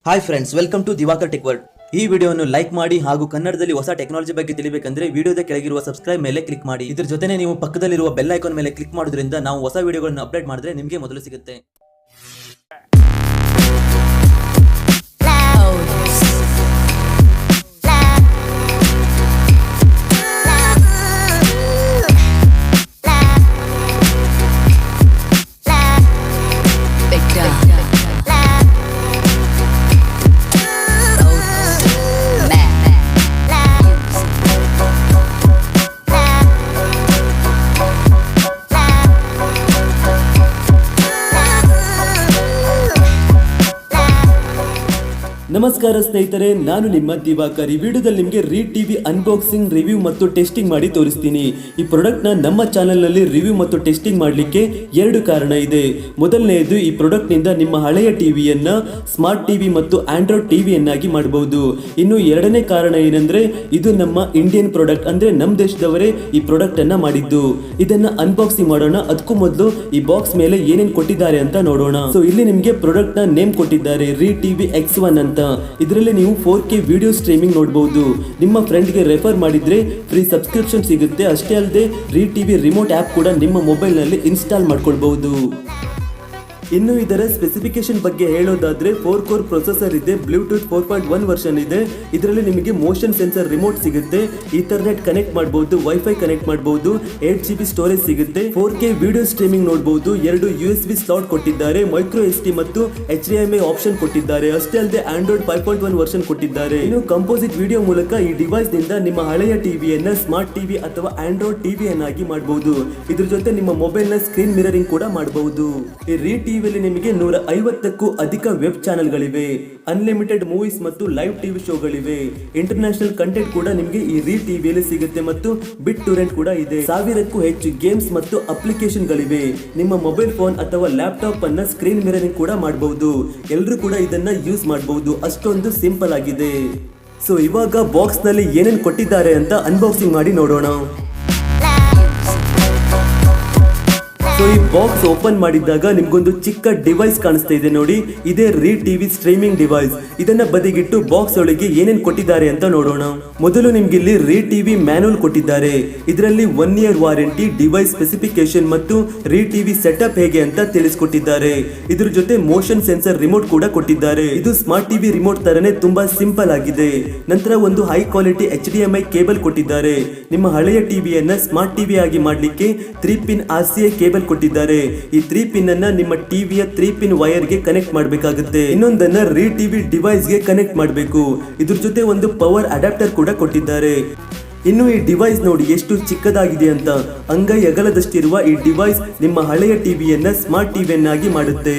Hi friends, welcome to Divakar tech world. ಈ ವಿಡಿಯೋವನ್ನು like ಮಾಡಿ ಹಾಗೂ ಕನ್ನಡದಲ್ಲಿ ಹೊಸ ಟೆಕ್ನಾಲಜಿ ಬಗ್ಗೆ ತಿಳಿಬೇಕಂದ್ರೆ ವಿಡಿಯೋದ ಕೆಳಗಿರುವ ಸಬ್ಸ್ಕ್ರೈಬ್ ಮೇಲೆ ಕ್ಲಿಕ್ ಮಾಡಿ. ಇದ್ರ ಜೊತೆನೆ ನೀವು ಪಕ್ಕದಲ್ಲಿರುವ ಬೆಲ್ ಐಕಾನ್ ಮೇಲೆ ಕ್ಲಿಕ್ ಮಾಡೋದ್ರಿಂದ ನಾವು ಹೊಸ ವಿಡಿಯೋಗಳನ್ನು ಅಪ್ಡೇಟ್ ಮಾಡಿದ್ರೆ ನಿಮಗೆ ಮೊದಲು ಸಿಗುತ್ತೆ. ನಮಸ್ಕಾರ ಸ್ನೇಹಿತರೆ, ನಾನು ನಿಮ್ಮ ದಿವಾಕರ್. ಈ ವಿಡಿಯೋದಲ್ಲಿ ನಿಮಗೆ ReTV ಅನ್ಬಾಕ್ಸಿಂಗ್, ರಿವ್ಯೂ ಮತ್ತು ಟೆಸ್ಟಿಂಗ್ ಮಾಡಿ ತೋರಿಸ್ತೀನಿ. ಈ ಪ್ರಾಡಕ್ಟ್ ನ ನಮ್ಮ ಚಾನೆಲ್ ನಲ್ಲಿ ರಿವ್ಯೂ ಮತ್ತು ಟೆಸ್ಟಿಂಗ್ ಮಾಡಲಿಕ್ಕೆ ಎರಡು ಕಾರಣ ಇದೆ. ಮೊದಲನೆಯದು, ಈ ಪ್ರಾಡಕ್ಟ್ ನಿಂದ ನಿಮ್ಮ ಹಳೆಯ ಟಿವಿಯನ್ನ ಸ್ಮಾರ್ಟ್ ಟಿವಿ ಮತ್ತು ಆಂಡ್ರಾಯ್ಡ್ ಟಿವಿಯನ್ನಾಗಿ ಮಾಡಬಹುದು. ಇನ್ನು ಎರಡನೇ ಕಾರಣ ಏನಂದ್ರೆ, ಇದು ನಮ್ಮ ಇಂಡಿಯನ್ ಪ್ರಾಡಕ್ಟ್, ಅಂದ್ರೆ ನಮ್ಮ ದೇಶದವರೇ ಈ ಪ್ರಾಡಕ್ಟ್ ಅನ್ನ ಮಾಡಿದ್ದು. ಇದನ್ನ ಅನ್ಬಾಕ್ಸಿಂಗ್ ಮಾಡೋಣ. ಅದಕ್ಕೂ ಮೊದಲು ಈ ಬಾಕ್ಸ್ ಮೇಲೆ ಏನೇನ್ ಕೊಟ್ಟಿದ್ದಾರೆ ಅಂತ ನೋಡೋಣ. ಸೊ ಇಲ್ಲಿ ನಿಮಗೆ ಪ್ರಾಡಕ್ಟ್ ನ ನೇಮ್ ಕೊಟ್ಟಿದ್ದಾರೆ, ReTV X1 ಅಂತ. ಇದರಲ್ಲಿ ನೀವು 4K ವಿಡಿಯೋ ಸ್ಟ್ರೀಮಿಂಗ್ ನೋಡಬಹುದು. ನಿಮ್ಮ ಫ್ರೆಂಡ್ಗೆ ರೆಫರ್ ಮಾಡಿದ್ರೆ ಫ್ರೀ ಸಬ್ಸ್ಕ್ರಿಪ್ಷನ್ ಸಿಗುತ್ತೆ. ಅಷ್ಟೇ ಅಲ್ಲದೆ ReTV ರಿಮೋಟ್ ಆಪ್ ಕೂಡ ನಿಮ್ಮ ಮೊಬೈಲ್ ನಲ್ಲಿ ಇನ್ಸ್ಟಾಲ್ ಮಾಡ್ಕೊಳ್ಬಹುದು. ಇನ್ನು ಇದರ ಸ್ಪೆಸಿಫಿಕೇಶನ್ ಬಗ್ಗೆ ಹೇಳೋದಾದ್ರೆ 4 ಕೋರ್ ಪ್ರೊಸೆಸರ್ ಇದೆ, ಬ್ಲೂಟೂತ್ 4.1 ವರ್ಷನ್ ಇದೆ. ಇದರಲ್ಲಿ ನಿಮಗೆ ಮೋಷನ್ ಸೆನ್ಸರ್ ರಿಮೋಟ್ ಸಿಗುತ್ತೆ, ಈಥರ್ನೆಟ್ ಕನೆಕ್ಟ್ ಮಾಡಬಹುದು, ವೈಫೈ ಕನೆಕ್ಟ್ ಮಾಡಬಹುದು, 8GB ಸ್ಟೋರೇಜ್ ಸಿಗುತ್ತೆ, 4K ವಿಡಿಯೋ ಸ್ಟ್ರೀಮಿಂಗ್ ನೋಡಬಹುದು, 2 USB ಸ್ಲಾಟ್ ಕೊಟ್ಟಿದ್ದಾರೆ, ಮೈಕ್ರೋ SD ಮತ್ತು HDMI ಆಪ್ಷನ್ ಕೊಟ್ಟಿದ್ದಾರೆ. ಅಷ್ಟೇ ಅಲ್ಲದೆ ಆಂಡ್ರಾಯ್ಡ್ 5.1 ವರ್ಷನ್ ಕೊಟ್ಟಿದ್ದಾರೆ. ಇನ್ನು ಕಂಪೋಸಿಟ್ ವಿಡಿಯೋ ಮೂಲಕ ಈ ಡಿವೈಸ್ ನಿಂದ ನಿಮ್ಮ ಹಳೆಯ ಟಿವಿಯನ್ನ ಸ್ಮಾರ್ಟ್ ಟಿವಿ ಅಥವಾ ಆಂಡ್ರಾಯ್ಡ್ ಟಿವಿಯನ್ನಾಗಿ ಮಾಡಬಹುದು. ಇದ್ರ ಜೊತೆ ನಿಮ್ಮ ಮೊಬೈಲ್ ನ ಸ್ಕ್ರೀನ್ ಮಿರರಿಂಗ್ ಕೂಡ ಮಾಡಬಹುದು. ಈ ReTV ನಿಮಗೆ 150ಕ್ಕೂ ಅಧಿಕ ವೆಬ್ ಚಾನೆಲ್ಗಳಿವೆ, ಅನ್ಲಿಮಿಟೆಡ್ ಮೂವೀಸ್ ಮತ್ತು ಲೈವ್ ಟಿವಿ ಶೋಗಳಿವೆ. ಇಂಟರ್ನ್ಯಾಷನಲ್ ಕಂಟೆಂಟ್ ಕೂಡ ನಿಮಗೆ ಈ ReTV ಸಿಗುತ್ತೆ ಮತ್ತು Bittorrent ಕೂಡ ಇದೆ. 1000ಕ್ಕೂ ಹೆಚ್ಚು ಗೇಮ್ಸ್ ಮತ್ತು ಅಪ್ಲಿಕೇಶನ್ ಗಳಿವೆ. ನಿಮ್ಮ ಮೊಬೈಲ್ ಫೋನ್ ಅಥವಾ ಲ್ಯಾಪ್ಟಾಪ್ ಅನ್ನ ಸ್ಕ್ರೀನ್ ಮಿರರಿಂಗ್ ಕೂಡ ಮಾಡಬಹುದು. ಎಲ್ಲರೂ ಕೂಡ ಇದನ್ನ ಯೂಸ್ ಮಾಡಬಹುದು, ಅಷ್ಟೊಂದು ಸಿಂಪಲ್ ಆಗಿದೆ. ಸೊ ಇವಾಗ ಬಾಕ್ಸ್ ನಲ್ಲಿ ಏನೇನು ಕೊಟ್ಟಿದ್ದಾರೆ ಅಂತ ಅನ್ಬಾಕ್ಸಿಂಗ್ ಮಾಡಿ ನೋಡೋಣ. ಸೊ ಈ ಬಾಕ್ಸ್ ಓಪನ್ ಮಾಡಿದಾಗ ನಿಮ್ಗೊಂದು ಚಿಕ್ಕ ಡಿವೈಸ್ ಕಾಣಿಸ್ತಾ ಇದೆ ನೋಡಿ, ಇದೇ ReTV ಸ್ಟ್ರೀಮಿಂಗ್ ಡಿವೈಸ್. ಇದನ್ನ ಬದಿಗಿಟ್ಟು ಬಾಕ್ಸ್ ಒಳಗೆ ಏನೇನ್ ಕೊಟ್ಟಿದ್ದಾರೆ ಅಂತ ನೋಡೋಣ. ಮೊದಲು ನಿಮ್ಗೆ ಇಲ್ಲಿ ReTV ಮ್ಯಾನುವಲ್ ಕೊಟ್ಟಿದ್ದಾರೆ. ಇದರಲ್ಲಿ 1 ಇಯರ್ ವಾರಂಟಿ, ಡಿವೈಸ್ ಸ್ಪೆಸಿಫಿಕೇಶನ್ ಮತ್ತು ReTV ಸೆಟಪ್ ಹೇಗೆ ಅಂತ ತಿಳಿಸ್ಕೊಟ್ಟಿದ್ದಾರೆ. ಇದ್ರ ಜೊತೆ ಮೋಷನ್ ಸೆನ್ಸರ್ ರಿಮೋಟ್ ಕೂಡ ಕೊಟ್ಟಿದ್ದಾರೆ. ಇದು ಸ್ಮಾರ್ಟ್ ಟಿವಿ ರಿಮೋಟ್ ತರನೇ ತುಂಬಾ ಸಿಂಪಲ್ ಆಗಿದೆ. ನಂತರ ಒಂದು ಹೈ ಕ್ವಾಲಿಟಿ HDMI ಕೇಬಲ್ ಕೊಟ್ಟಿದ್ದಾರೆ. ನಿಮ್ಮ ಹಳೆಯ ಟಿವಿಯನ್ನ ಸ್ಮಾರ್ಟ್ ಟಿವಿ ಆಗಿ ಮಾಡ್ಲಿಕ್ಕೆ 3 ಪಿನ್ RCA ಕೇಬಲ್ ಕೊಟ್ಟಿದ್ದಾರೆ. ಈ 3 ಪಿನ್ ಅನ್ನ ನಿಮ್ಮ ಟಿವಿಯ 3 ಪಿನ್ ವೈರ್ ಗೆ ಕನೆಕ್ಟ್ ಮಾಡಬೇಕಾಗುತ್ತೆ. ಇನ್ನೊಂದನ್ನ ReTV ಡಿವೈಸ್ ಗೆ ಕನೆಕ್ಟ್ ಮಾಡಬೇಕು. ಇದ್ರ ಜೊತೆ ಒಂದು ಪವರ್ ಅಡಾಪ್ಟರ್ ಕೂಡ ಕೊಟ್ಟಿದ್ದಾರೆ. ಇನ್ನು ಈ ಡಿವೈಸ್ ನೋಡಿ ಎಷ್ಟು ಚಿಕ್ಕದಾಗಿದೆ ಅಂತ. ಅಂಗೈ ಅಗಲದಷ್ಟಿರುವ ಈ ಡಿವೈಸ್ ನಿಮ್ಮ ಹಳೆಯ ಟಿವಿಯನ್ನ ಸ್ಮಾರ್ಟ್ ಟಿವಿಯನ್ನಾಗಿ ಮಾಡುತ್ತೆ.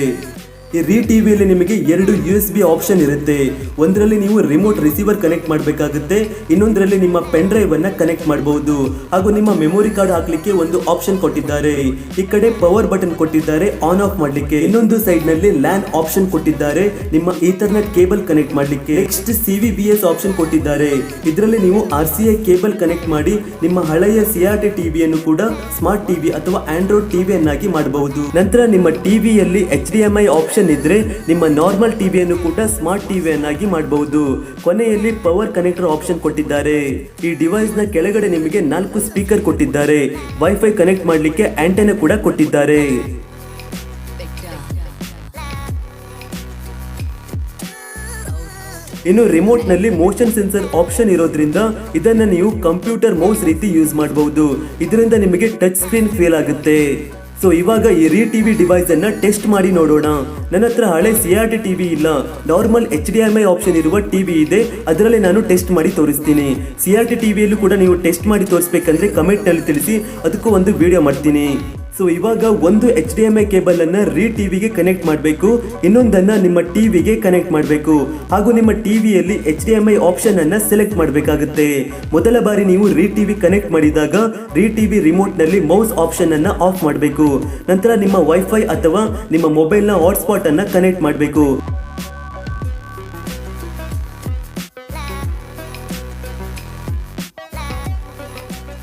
ಈ ReTV ನಿಮಗೆ 2 USB ಆಪ್ಷನ್ ಇರುತ್ತೆ. ಒಂದರಲ್ಲಿ ನೀವು ರಿಮೋಟ್ ರಿಸೀವರ್ ಕನೆಕ್ಟ್ ಮಾಡಬೇಕಾಗುತ್ತೆ, ಇನ್ನೊಂದರಲ್ಲಿ ನಿಮ್ಮ ಪೆನ್ ಡ್ರೈವ್ ಅನ್ನ ಕನೆಕ್ಟ್ ಮಾಡಬಹುದು. ಹಾಗೂ ನಿಮ್ಮ ಮೆಮೊರಿ ಕಾರ್ಡ್ ಹಾಕ್ಲಿಕ್ಕೆ ಒಂದು ಆಪ್ಷನ್ ಕೊಟ್ಟಿದ್ದಾರೆ. ಈ ಕಡೆ ಪವರ್ ಬಟನ್ ಕೊಟ್ಟಿದ್ದಾರೆ ಆನ್ ಆಫ್ ಮಾಡ್ಲಿಕ್ಕೆ. ಇನ್ನೊಂದು ಸೈಡ್ ನಲ್ಲಿ ಲ್ಯಾನ್ ಆಪ್ಷನ್ ಕೊಟ್ಟಿದ್ದಾರೆ, ನಿಮ್ಮ ಈಥರ್ನೆಟ್ ಕೇಬಲ್ ಕನೆಕ್ಟ್ ಮಾಡ್ಲಿಕ್ಕೆ. ನೆಕ್ಸ್ಟ್ CVBS ಆಪ್ಷನ್ ಕೊಟ್ಟಿದ್ದಾರೆ. ಇದರಲ್ಲಿ ನೀವು RCA ಕೇಬಲ್ ಕನೆಕ್ಟ್ ಮಾಡಿ ನಿಮ್ಮ ಹಳೆಯ CRT ಟಿವಿಯನ್ನು ಕೂಡ ಸ್ಮಾರ್ಟ್ ಟಿವಿ ಅಥವಾ ಆಂಡ್ರಾಯ್ಡ್ ಟಿವಿಯನ್ನಾಗಿ ಮಾಡಬಹುದು. ನಂತರ ನಿಮ್ಮ ಟಿವಿಯಲ್ಲಿ HDMI ಆಪ್ಷನ್ ಇದ್ರೆ ನಿಮ್ಮ ನಾರ್ಮಲ್ ಟಿವಿಯನ್ನು ಕೂಡ ಸ್ಮಾರ್ಟ್ ಟಿವಿಯನ್ನಾಗಿ ಮಾಡಬಹುದು. ಕೊನೆಯಲ್ಲಿ ಪವರ್ ಕನೆಕ್ಟರ್ ಆಪ್ಷನ್ ಕೊಟ್ಟಿದ್ದಾರೆ. ಈ ಡಿವೈಸ್ ನ ಕೆಳಗಡೆ ನಿಮಗೆ 4 ಸ್ಪೀಕರ್ ಕೊಟ್ಟಿದ್ದಾರೆ. ವೈಫೈ ಕನೆಕ್ಟ್ ಮಾಡಲಿಕ್ಕೆ ಆಂಟೆನಾ ಕೂಡ ಕೊಟ್ಟಿದ್ದಾರೆ. ಇನ್ನು ರಿಮೋಟ್ ನಲ್ಲಿ ಮೋಷನ್ ಸೆನ್ಸರ್ ಆಪ್ಷನ್ ಇರೋದ್ರಿಂದ ಇದನ್ನ ನೀವು ಕಂಪ್ಯೂಟರ್ ಮೌಸ್ ರೀತಿ ಯೂಸ್ ಮಾಡಬಹುದು. ಇದರಿಂದ ನಿಮಗೆ ಟಚ್ ಸ್ಕ್ರೀನ್ ಫೀಲ್ ಆಗುತ್ತೆ. ಸೊ ಇವಾಗ ಈ ReTV ಡಿವೈಸ್ ಅನ್ನ ಟೆಸ್ಟ್ ಮಾಡಿ ನೋಡೋಣ. ನನ್ನ ಹತ್ರ ಹಳೆ CRT ಟಿವಿ ಇಲ್ಲ, ನಾರ್ಮಲ್ HDMI ಆಪ್ಷನ್ ಇರುವ ಟಿವಿ ಇದೆ. ಅದರಲ್ಲಿ ನಾನು ಟೆಸ್ಟ್ ಮಾಡಿ ತೋರಿಸ್ತೀನಿ. CRT ಟಿವಿಯಲ್ಲೂ ಕೂಡ ನೀವು ಟೆಸ್ಟ್ ಮಾಡಿ ತೋರಿಸ್ಬೇಕಂದ್ರೆ ಕಮೆಂಟ್ ನಲ್ಲಿ ತಿಳಿಸಿ, ಅದಕ್ಕೂ ಒಂದು ವಿಡಿಯೋ ಮಾಡ್ತೀನಿ. ಸೊ ಇವಾಗ ಒಂದು HDMI ಕೇಬಲ್ ಅನ್ನ ReTVಗೆ ಕನೆಕ್ಟ್ ಮಾಡಬೇಕು, ಇನ್ನೊಂದನ್ನ ನಿಮ್ಮ ಟಿವಿಗೆ ಕನೆಕ್ಟ್ ಮಾಡಬೇಕು. ಹಾಗೂ ನಿಮ್ಮ ಟಿವಿಯಲ್ಲಿ HDMI ಆಪ್ಷನ್ ಅನ್ನ ಸೆಲೆಕ್ಟ್ ಮಾಡಬೇಕಾಗುತ್ತೆ. ಮೊದಲ ಬಾರಿ ನೀವು ReTV ಕನೆಕ್ಟ್ ಮಾಡಿದಾಗ ReTV ರಿಮೋಟ್ ನಲ್ಲಿ ಮೌಸ್ ಆಪ್ಷನ್ ಅನ್ನ ಆಫ್ ಮಾಡಬೇಕು. ನಂತರ ನಿಮ್ಮ ವೈಫೈ ಅಥವಾ ನಿಮ್ಮ ಮೊಬೈಲ್ ನ ಹಾಟ್ಸ್ಪಾಟ್ ಅನ್ನ ಕನೆಕ್ಟ್ ಮಾಡಬೇಕು.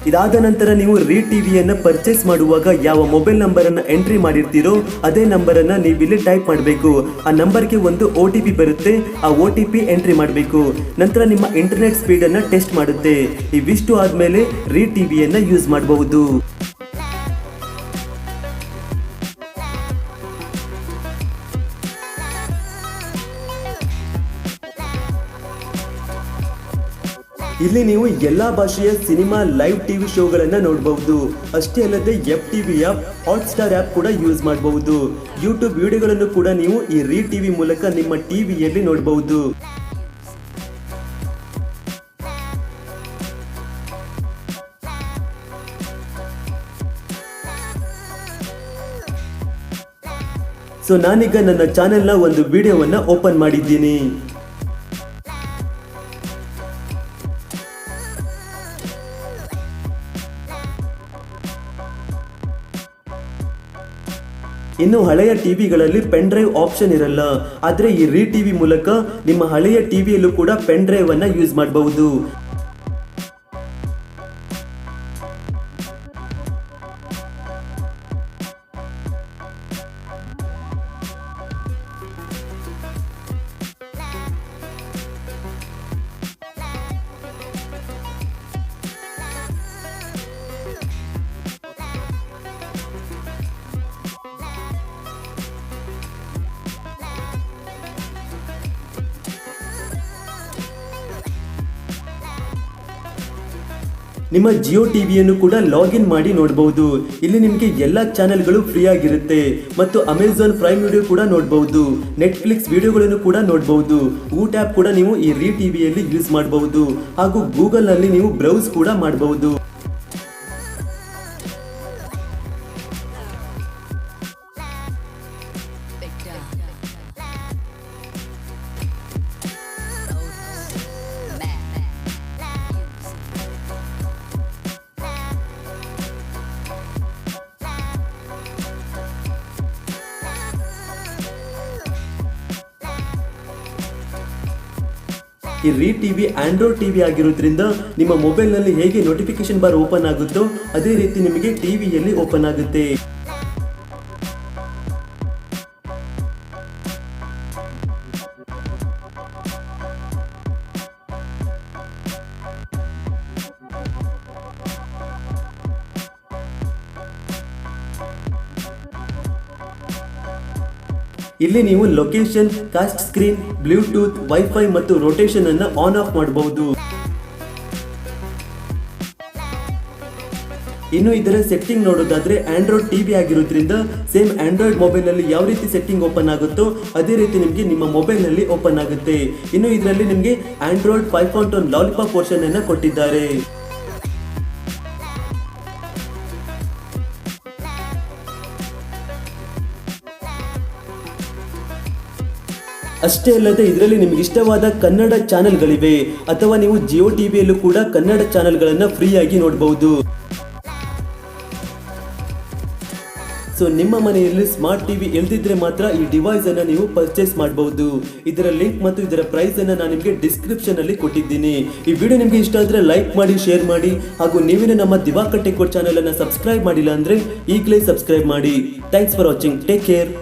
ಇದಾದ ನಂತರ ನೀವು ReTVಯನ್ನು ಪರ್ಚೇಸ್ ಮಾಡುವಾಗ ಯಾವ ಮೊಬೈಲ್ ನಂಬರನ್ನು ಎಂಟ್ರಿ ಮಾಡಿರ್ತೀರೋ ಅದೇ ನಂಬರನ್ನು ನೀವು ಇಲ್ಲಿ ಟೈಪ್ ಮಾಡಬೇಕು. ಆ ನಂಬರ್ಗೆ ಒಂದು OTP ಬರುತ್ತೆ, ಆ OTP ಎಂಟ್ರಿ ಮಾಡಬೇಕು. ನಂತರ ನಿಮ್ಮ ಇಂಟರ್ನೆಟ್ ಸ್ಪೀಡನ್ನು ಟೆಸ್ಟ್ ಮಾಡುತ್ತೆ. ಇವಿಷ್ಟು ಆದಮೇಲೆ ReTVಯನ್ನು ಯೂಸ್ ಮಾಡಬಹುದು. ಇಲ್ಲಿ ನೀವು ಎಲ್ಲಾ ಭಾಷೆಯ ಸಿನಿಮಾ ಲೈವ್ ಟಿವಿ ಶೋಗಳನ್ನ ನೋಡಬಹುದು. ಅಷ್ಟೇ ಅಲ್ಲದೆ FTV ಆಪ್, ಹಾಟ್ಸ್ಟಾರ್ ಆಪ್ ಕೂಡ ಯೂಸ್ ಮಾಡಬಹುದು. ಯೂಟ್ಯೂಬ್ ವಿಡಿಯೋಗಳನ್ನು ಕೂಡ ನೀವು ಈ ReTV ಮೂಲಕ ನಿಮ್ಮ ಟಿವಿಯಲ್ಲಿ ನೋಡಬಹುದು. ಸೊ ನಾನೀಗ ನನ್ನ ಚಾನೆಲ್ನ ಒಂದು ವಿಡಿಯೋವನ್ನ ಓಪನ್ ಮಾಡಿದ್ದೀನಿ. ಇನ್ನು ಹಳೆಯ ಟಿವಿಗಳಲ್ಲಿ ಪೆನ್ ಡ್ರೈವ್ ಆಪ್ಷನ್ ಇರಲ್ಲ, ಆದ್ರೆ ಈ ReTV ಮೂಲಕ ನಿಮ್ಮ ಹಳೆಯ ಟಿವಿಯಲ್ಲೂ ಕೂಡ ಪೆನ್ ಡ್ರೈವ್ ಅನ್ನ ಯೂಸ್ ಮಾಡಬಹುದು. ನಿಮ್ಮ ಜಿಯೋ ಟಿವಿಯನ್ನು ಕೂಡ ಲಾಗಿನ್ ಮಾಡಿ ನೋಡಬಹುದು. ಇಲ್ಲಿ ನಿಮಗೆ ಎಲ್ಲ ಚಾನೆಲ್ಗಳು ಫ್ರೀ ಆಗಿರುತ್ತೆ ಮತ್ತು ಅಮೆಜಾನ್ ಪ್ರೈಮ್ ವಿಡಿಯೋ ಕೂಡ ನೋಡಬಹುದು. ನೆಟ್ಫ್ಲಿಕ್ಸ್ ವಿಡಿಯೋಗಳನ್ನು ಕೂಡ ನೋಡಬಹುದು. ಊಟ ಆಪ್ ಕೂಡ ನೀವು ಈ ReTVಯಲ್ಲಿ ಯೂಸ್ ಮಾಡಬಹುದು. ಹಾಗೂ ಗೂಗಲ್ ನಲ್ಲಿ ನೀವು ಬ್ರೌಸ್ ಕೂಡ ಮಾಡಬಹುದು. ಈ ReTV ಆಂಡ್ರಾಯ್ಡ್ ಟಿವಿ ಆಗಿರೋದ್ರಿಂದ ನಿಮ್ಮ ಮೊಬೈಲ್ ನಲ್ಲಿ ಹೇಗೆ ನೋಟಿಫಿಕೇಶನ್ ಬಾರ್ ಓಪನ್ ಆಗುತ್ತೋ ಅದೇ ರೀತಿ ನಿಮಗೆ ಟಿವಿಯಲ್ಲಿ ಓಪನ್ ಆಗುತ್ತೆ. ಇಲ್ಲಿ ನೀವು location, cost screen, Bluetooth, wifi ಮತ್ತು ರೊಟೇಷನ್ ಅನ್ನು ಆನ್ ಆಫ್ ಮಾಡಬಹುದು. ಇನ್ನು ಇದರ ಸೆಟ್ಟಿಂಗ್ ನೋಡೋದಾದ್ರೆ ಆಂಡ್ರಾಯ್ಡ್ ಟಿವಿ ಆಗಿರೋದ್ರಿಂದ ಸೇಮ್ ಆಂಡ್ರಾಯ್ಡ್ ಮೊಬೈಲ್ ನಲ್ಲಿ ಯಾವ ರೀತಿ ಸೆಟ್ಟಿಂಗ್ ಓಪನ್ ಆಗುತ್ತೋ ಅದೇ ರೀತಿ ನಿಮಗೆ ನಿಮ್ಮ ಮೊಬೈಲ್ ನಲ್ಲಿ ಓಪನ್ ಆಗುತ್ತೆ. ಇನ್ನು ಇದರಲ್ಲಿ ನಿಮಗೆ ಆಂಡ್ರಾಯ್ಡ್ 5.1 ಲಾಲಿಪಾಪ್ ವರ್ಷನ್ ಅನ್ನು ಕೊಟ್ಟಿದ್ದಾರೆ. ಅಷ್ಟೇ ಅಲ್ಲದೆ ಇದರಲ್ಲಿ ನಿಮಗೆ ಇಷ್ಟವಾದ ಕನ್ನಡ ಚಾನೆಲ್ಗಳಿವೆ, ಅಥವಾ ನೀವು ಜಿಯೋ ಟಿವಿಯಲ್ಲೂ ಕೂಡ ಕನ್ನಡ ಚಾನೆಲ್ಗಳನ್ನು ಫ್ರೀಯಾಗಿ ನೋಡಬಹುದು. ಸೊ ನಿಮ್ಮ ಮನೆಯಲ್ಲಿ ಸ್ಮಾರ್ಟ್ ಟಿವಿ ಇಲ್ದಿದ್ರೆ ಮಾತ್ರ ಈ ಡಿವೈಸ್ ಅನ್ನು ನೀವು ಪರ್ಚೇಸ್ ಮಾಡಬಹುದು. ಇದರ ಲಿಂಕ್ ಮತ್ತು ಇದರ ಪ್ರೈಸ್ ಅನ್ನು ನಾನು ನಿಮಗೆ ಡಿಸ್ಕ್ರಿಪ್ಷನ್ ಅಲ್ಲಿ ಕೊಟ್ಟಿದ್ದೀನಿ. ಈ ವಿಡಿಯೋ ನಿಮಗೆ ಇಷ್ಟ ಆದ್ರೆ ಲೈಕ್ ಮಾಡಿ, ಶೇರ್ ಮಾಡಿ, ಹಾಗೂ ನೀವೇನು ನಮ್ಮ ದಿವಾಕರ್ ಟೆಕ್ ಚಾನೆಲ್ ಅನ್ನು ಸಬ್ಸ್ಕ್ರೈಬ್ ಮಾಡಿಲ್ಲ ಅಂದ್ರೆ ಈಗಲೇ ಸಬ್ಸ್ಕ್ರೈಬ್ ಮಾಡಿ. Thanks for watching. Take care.